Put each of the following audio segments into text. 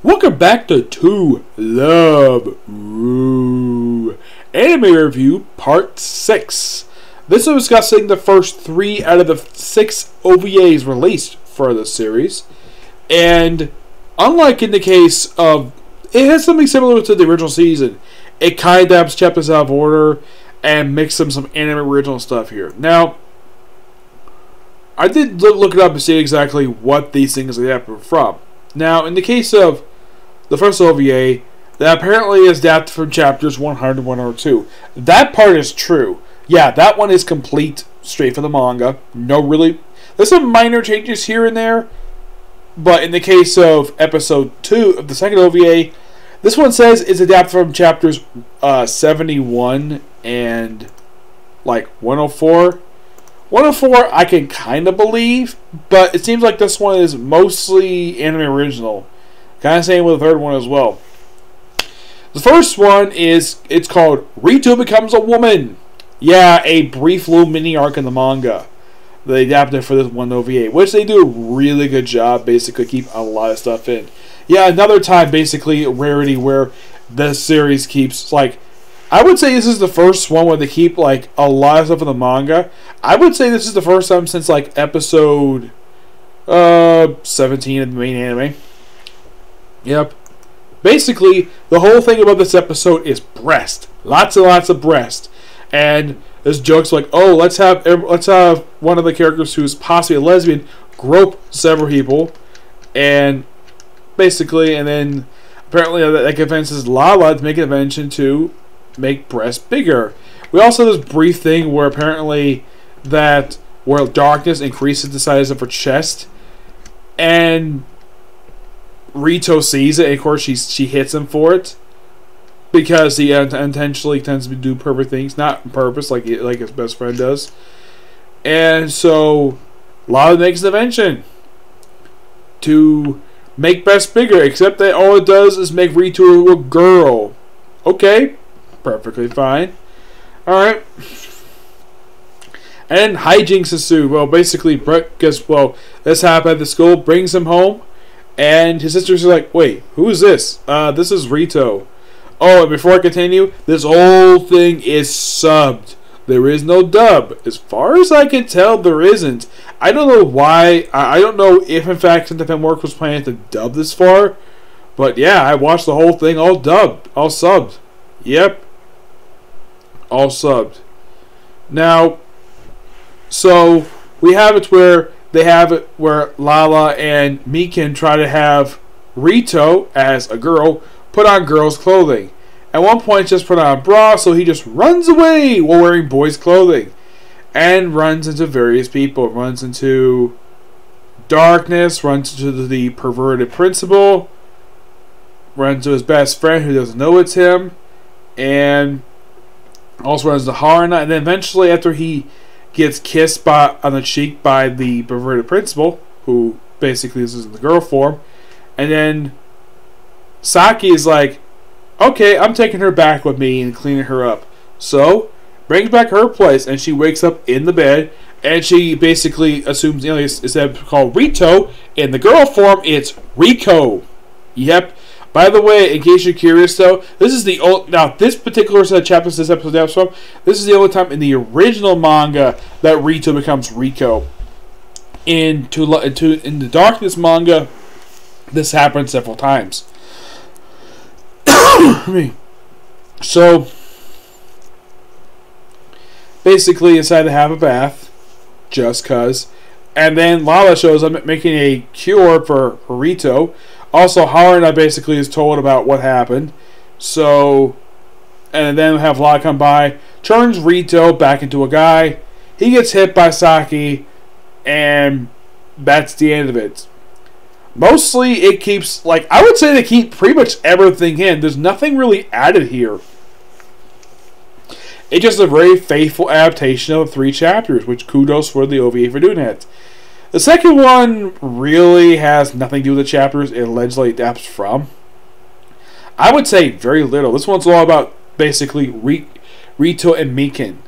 Welcome back to Love Ru Anime Review Part 6. This is discussing the first 3 out of the 6 OVAs released for the series. And unlike in the case of... it has something similar to the original season. It kind of adapts chapters out of order and mixes some anime original stuff here. Now, I did look it up to see exactly what these things adapted from. Now, in the case of the first OVA, that apparently is adapted from chapters 100 to 102. That part is true. Yeah, that one is complete straight from the manga. There's some minor changes here and there, but in the case of episode 2 of the second OVA, this one says it's adapted from chapters 71 and like 104. 104 I can kind of believe, but it seems like this one is mostly anime original. Kind of same with the third one as well. The first one it's called Rito Becomes a Woman. Yeah, a brief little mini arc in the manga. They adapted for this one OVA, which they do a really good job, basically keep a lot of stuff in. Yeah, another time, basically, a rarity where this series keeps, like, I would say this is the first one where they keep, like, a lot of stuff in the manga. I would say this is the first time since, like, episode 17 of the main anime. Yep. Basically, the whole thing about this episode is breast. Lots and lots of breast. And there's jokes like, oh, let's have one of the characters who's possibly a lesbian grope several people. And basically, and then apparently that convinces Lala to make an invention to make breasts bigger. We also have this brief thing where apparently where darkness increases the size of her chest. And Rito sees it, and of course she hits him for it because he intentionally tends to do perfect things, not on purpose like his best friend does. And so Lala makes an invention to make breasts bigger, except that all it does is make Rito a girl. Okay, perfectly fine. Alright. And hijinks ensue. Well, basically, Brett gets, this happened at the school, brings him home. And his sisters are like, wait, who is this? This is Rito. Oh, and before I continue, this whole thing is subbed. There is no dub. As far as I can tell, there isn't. I don't know why. I don't know if, in fact, Santa Work was planning to dub this far. But yeah, I watched the whole thing all dubbed. All subbed. Yep. All subbed. Now, so we have it where Lala and Mikan try to have Rito, as a girl, put on girls' clothing. At one point, just put on a bra, so he just runs away while wearing boys' clothing. And runs into various people. Runs into darkness, runs into the perverted principal, runs into his best friend who doesn't know it's him, and also runs into Haruna, and then eventually, after he gets kissed on the cheek by the perverted principal, who basically is in the girl form, and then Saki is like, okay, I'm taking her back with me and cleaning her up. So, brings back her place, and she wakes up in the bed, and she basically assumes, instead of called Rito, in the girl form, it's Riko. Yep. By the way, in case you're curious, though, this is the old. Now, this particular set of chapters this episode is from. This is the only time in the original manga that Rito becomes Riko. In the Darkness manga, this happens several times. So, basically, decided to have a bath, just cause, and then Lala shows up making a cure for Rito. Also, Haruna basically is told about what happened. So, and then we have Lala come by, turns Rito back into a guy. He gets hit by Saki, and that's the end of it. Mostly, it keeps, I would say they keep pretty much everything in. There's nothing really added here. It's just a very faithful adaptation of the 3 chapters, which kudos for the OVA for doing that. The second one really has nothing to do with the chapters it allegedly adapts from. I would say very little. This one's all about basically Rito and Mikan.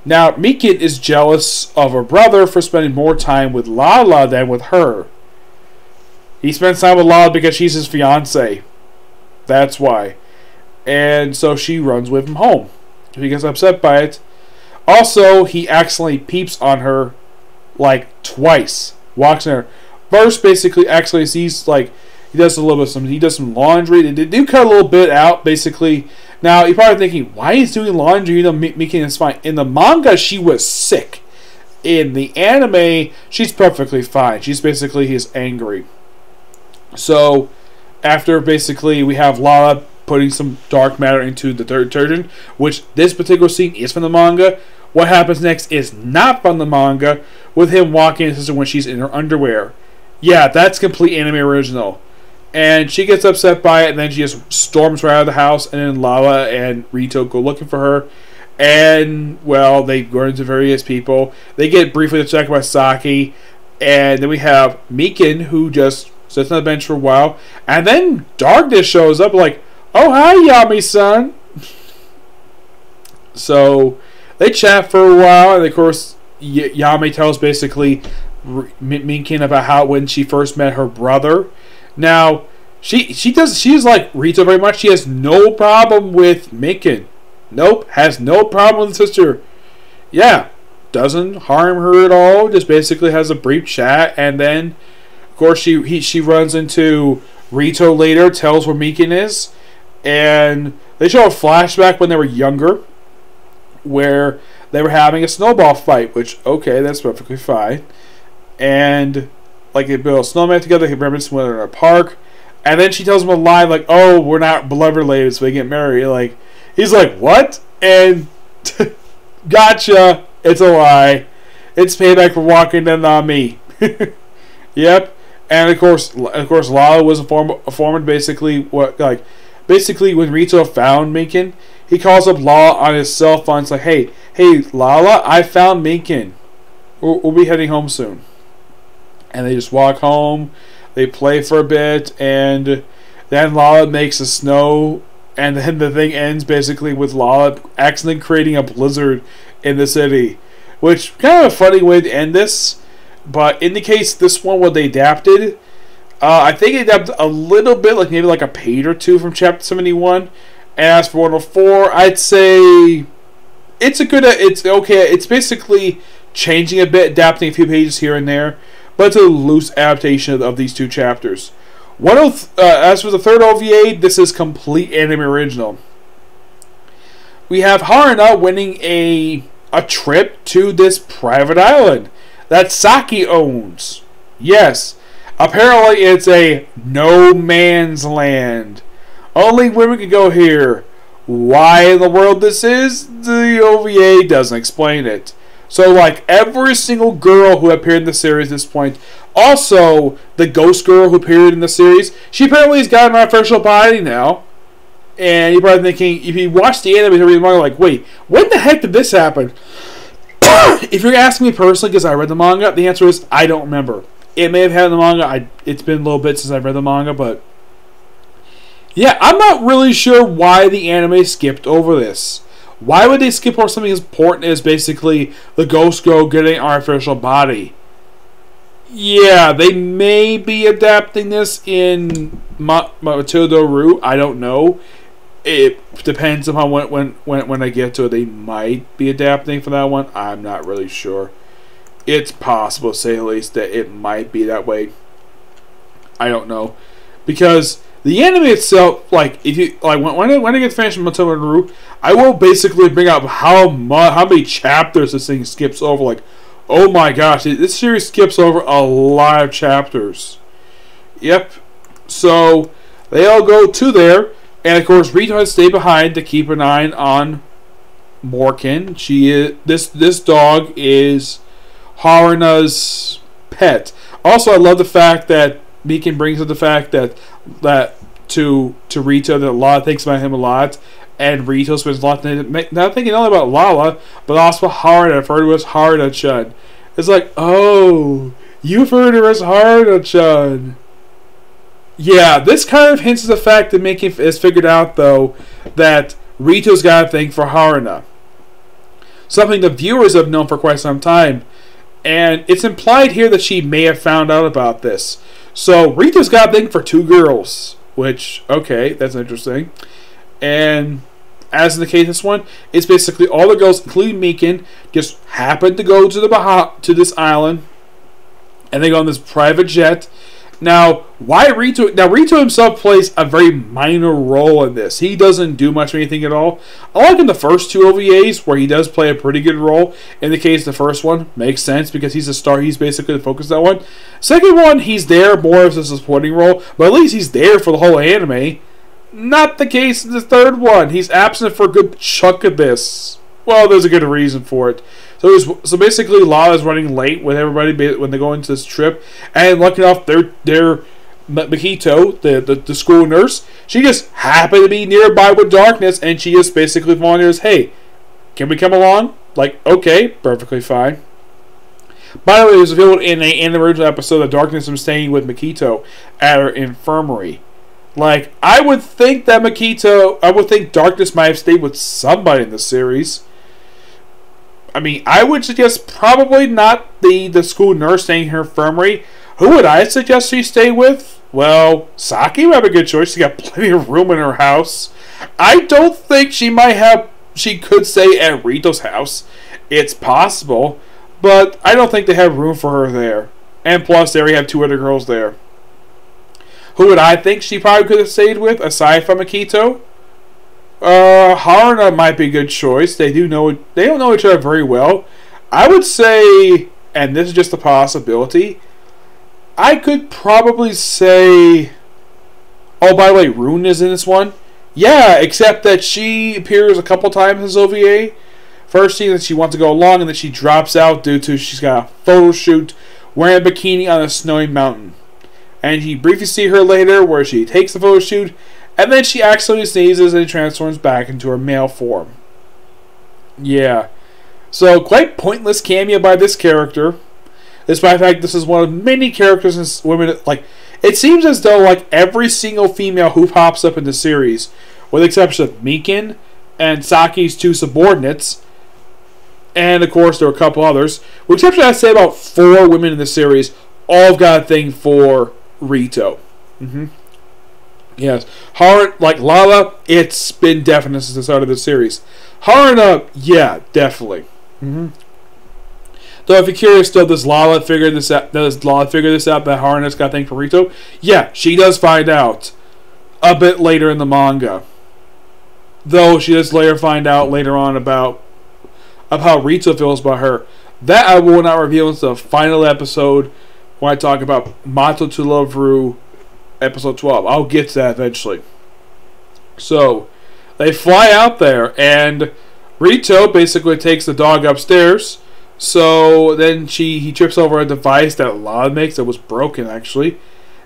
Now, Mikan is jealous of her brother for spending more time with Lala than with her. He spends time with Lala because she's his fiance. That's why. And so she runs with him home. He gets upset by it. Also, he accidentally peeps on her like twice. Walks in her. First, basically, actually sees like he does some laundry. They do cut a little bit out, basically. Now you're probably thinking, why is doing laundry? You know, making this fine. In the manga, she was sick. In the anime, she's perfectly fine. He's angry. So, after basically we have Lala putting some dark matter into the detergent, which this particular scene is from the manga. What happens next is not from the manga, with him walking his sister when she's in her underwear. Yeah, that's complete anime original. And she gets upset by it, and then she just storms right out of the house, and then Lala and Rito go looking for her. And, well, they run into various people. They get briefly attacked by Saki. And then we have Mikan, who just sits on the bench for a while. And then Darkness shows up like, oh, hi, Yami-san. So, they chat for a while. And, of course, Yami tells basically Mikan about how when she first met her brother. Now, she's like Rito very much. She has no problem with Mikan. Nope, has no problem with the sister. Yeah, doesn't harm her at all. Just basically has a brief chat, and then, of course, she runs into Rito later, tells where Mikan is, and they show a flashback when they were younger, where they were having a snowball fight. Which, okay, that's perfectly fine. And like they build a snowman together, they remember when they're in a park, and then she tells him a lie like, "Oh, we're not blood related, so we get married." Like. He's like, what? And gotcha. It's a lie. It's payback for walking in on me. Yep. And of course, Lala was informed basically basically when Rito found Mikan, he calls up Lala on his cell phone. It's like, hey, Lala, I found Mikan. We'll be heading home soon. And they just walk home. They play for a bit, and then Lala makes a snow. And then the thing ends basically with Lala accidentally creating a blizzard in the city. Which, kind of a funny way to end this. But in the case this one, what they adapted, I think they adapted a little bit, like maybe like a page or two from Chapter 71. And as for 104, I'd say it's okay. It's basically changing a bit, adapting a few pages here and there. But it's a loose adaptation of these two chapters. As for the third OVA, this is complete anime original. We have Haruna winning a trip to this private island that Saki owns. Yes, apparently it's a no man's land. Only women can go here. Why in the world this is, the OVA doesn't explain it. So, like, every single girl who appeared in the series at this point, also the ghost girl who appeared in the series, she apparently has got an official body now. And you're probably thinking, if you watch the anime, you're like, wait, when the heck did this happen? If you're asking me personally, because I read the manga, the answer is, I don't remember. It may have had in the manga, it's been a little bit since I've read the manga, but yeah, I'm not really sure why the anime skipped over this. Why would they skip over something as important as basically the ghost girl getting an artificial body? Yeah, they may be adapting this in Love Ru. I don't know. It depends upon when I get to it. They might be adapting for that one. I'm not really sure. It's possible, to say at least, that it might be that way. I don't know, because the anime itself, like, if you when I get finished with Love Ru, I will basically bring up how many chapters this thing skips over. Like, oh my gosh, this series skips over a lot of chapters. Yep. So they all go to there, and of course Rito has stayed behind to keep an eye on Morkan. This dog is Haruna's pet. Also, I love the fact that Mikan brings up the fact that to Rito that Lala thinks about him a lot, and Rito spends a lot of time not thinking only about Lala, but also Haruna. I've heard it was Haruna-chan. It's like, oh, you've heard her as Haruna-chan. Yeah, this kind of hints at the fact that Mikan has figured out, though, that Rito's got a thing for Haruna. Something the viewers have known for quite some time. And it's implied here that she may have found out about this. So Rita's got a thing for 2 girls, which, okay, that's interesting. And as in the case of this one, it's basically all the girls, including Meekin, just happen to go to this island, and they go on this private jet. Now, why Rito? Now, Rito himself plays a very minor role in this. He doesn't do much of anything at all. Unlike in the first 2 OVAs, where he does play a pretty good role. In the case of the first one, makes sense because he's a star. He's basically the focus of that one. Second one, he's there more as a supporting role, but at least he's there for the whole anime. Not the case in the third one. He's absent for a good chunk of this. Well, there's a good reason for it. So basically, Lala's running late with everybody when they go into this trip, and lucky enough, their Makito, the school nurse, she just happened to be nearby with Darkness, and she just basically volunteers, "Hey, can we come along?" Like, okay, perfectly fine. By the way, it was revealed in an original episode that Darkness was staying with Makito at her infirmary. Like, I would think Darkness might have stayed with somebody in the series. I mean, I would suggest probably not the school nurse staying in her infirmary. Who would I suggest she stay with? Well, Saki would have a good choice. She got plenty of room in her house. I don't think she could stay at Rito's house. It's possible, but I don't think they have room for her there. And plus, they already have 2 other girls there. Who would I think she probably could have stayed with, aside from Akito? Haruna might be a good choice. They don't know each other very well. I would say, and this is just a possibility, I could probably say, oh, by the way, Rune is in this one. Yeah, except that she appears a couple times as OVA. First scene that she wants to go along, and then she drops out due to she's got a photo shoot wearing a bikini on a snowy mountain. And you briefly see her later where she takes the photo shoot, and then she accidentally sneezes and transforms back into her male form. Yeah. So, quite pointless cameo by this character. Despite the fact this is one of many characters and women, like, it seems as though, like, every single female who pops up in the series, with the exception of Mikan and Saki's 2 subordinates, and, of course, there are a couple others, with the exception, I'd say, about 4 women in the series, all have got a thing for Rito. Yes. Like Lala, it's been definite since the start of the series. Haruna, yeah, definitely. Though if you're curious still, does Lala figure this out that Haruna's got a thing for Rito? Yeah, she does find out a bit later in the manga. Though she does later find out later on about how Rito feels about her. That I will not reveal until the final episode when I talk about Mato to Love Ru episode 12. I'll get to that eventually. So, they fly out there, and Rito basically takes the dog upstairs. So, then he trips over a device that Lala makes that was broken, actually.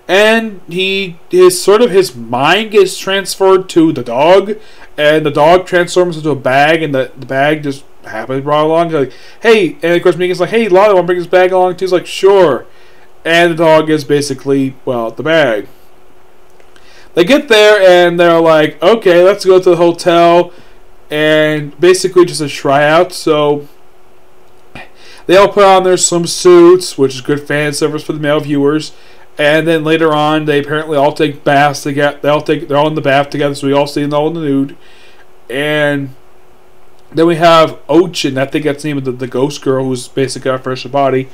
And his mind gets transferred to the dog, and the dog transforms into a bag, and the bag just happens brought along. Like, hey, and of course Megan's like, hey, Lala, want to bring this bag along too? He's like, sure. And the dog is basically, well, the bag. They get there and they're like, okay, let's go to the hotel, and basically just a tryout. So they all put on their swimsuits, which is good fan service for the male viewers. And then later on, they apparently all take baths together. They're all in the bath together, so we all see them all in the nude. And then we have Ochin, I think that's the name of the ghost girl who's basically our fresh body.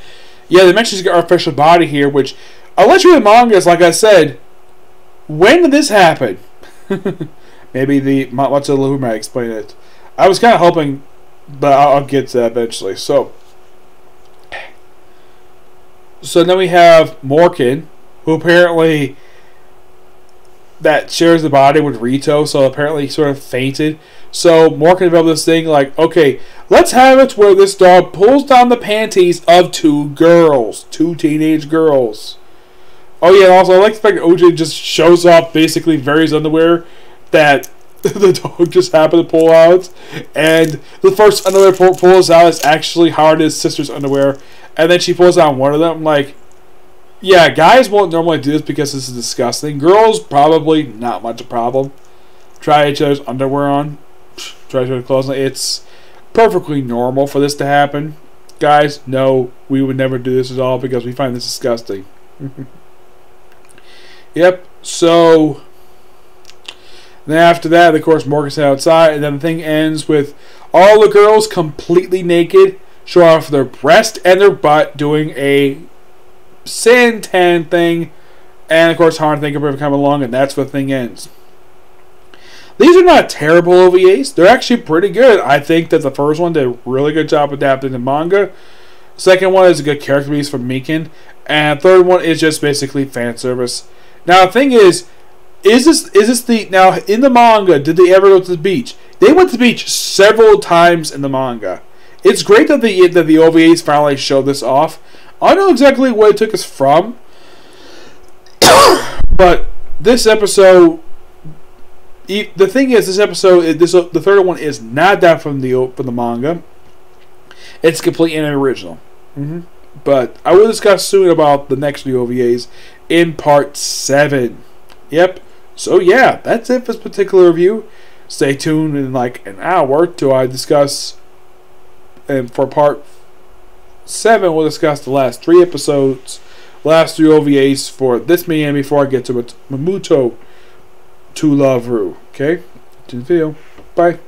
Yeah, they mentioned she's got our fresh body here, which, unless you're the mangas, like I said, when did this happen? Maybe the Matsuo might explain it. I was kind of hoping, but I'll get to that eventually. So then we have Morkin, who apparently that shares the body with Rito, so apparently he sort of fainted. So Morkin developed this thing like, okay, let's have it where this dog pulls down the panties of 2 girls, 2 teenage girls. Oh yeah, and also I like the fact that OJ just shows off basically Very's underwear that the dog just happened to pull out, and the first underwear pulls out is actually Haruna's sister's underwear, and then she pulls out one of them. I'm like, yeah, guys won't normally do this because this is disgusting. Girls, probably not much a problem. Try each other's underwear on, try each other's clothes on. It's perfectly normal for this to happen. Guys, no, we would never do this at all because we find this disgusting. Yep. So then after that, of course, Morgan's outside, and then the thing ends with all the girls completely naked, show off their breast and their butt, doing a suntan thing, and of course, Han and Tinkerbell come along, and that's where the thing ends. These are not terrible OVAs. They're actually pretty good. I think that the first one did a really good job adapting the manga. Second one is a good character piece from Mikan. And third one is just basically fan service. Now the thing is this the now in the manga, did they ever go to the beach? They went to the beach several times in the manga. It's great that the OVAs finally showed this off. I don't know exactly what it took us from, but this episode, the thing is, this episode, the third one is not that from the manga. It's completely original. But I will discuss soon about the next new OVAs in part 7. Yep. So yeah, that's it for this particular review. Stay tuned in like an hour till I discuss, and for part 7 we'll discuss the last 3 episodes, last 3 OVAs for this mini anime before I get to Mamuto to Love Ru. Okay? To the video. Bye.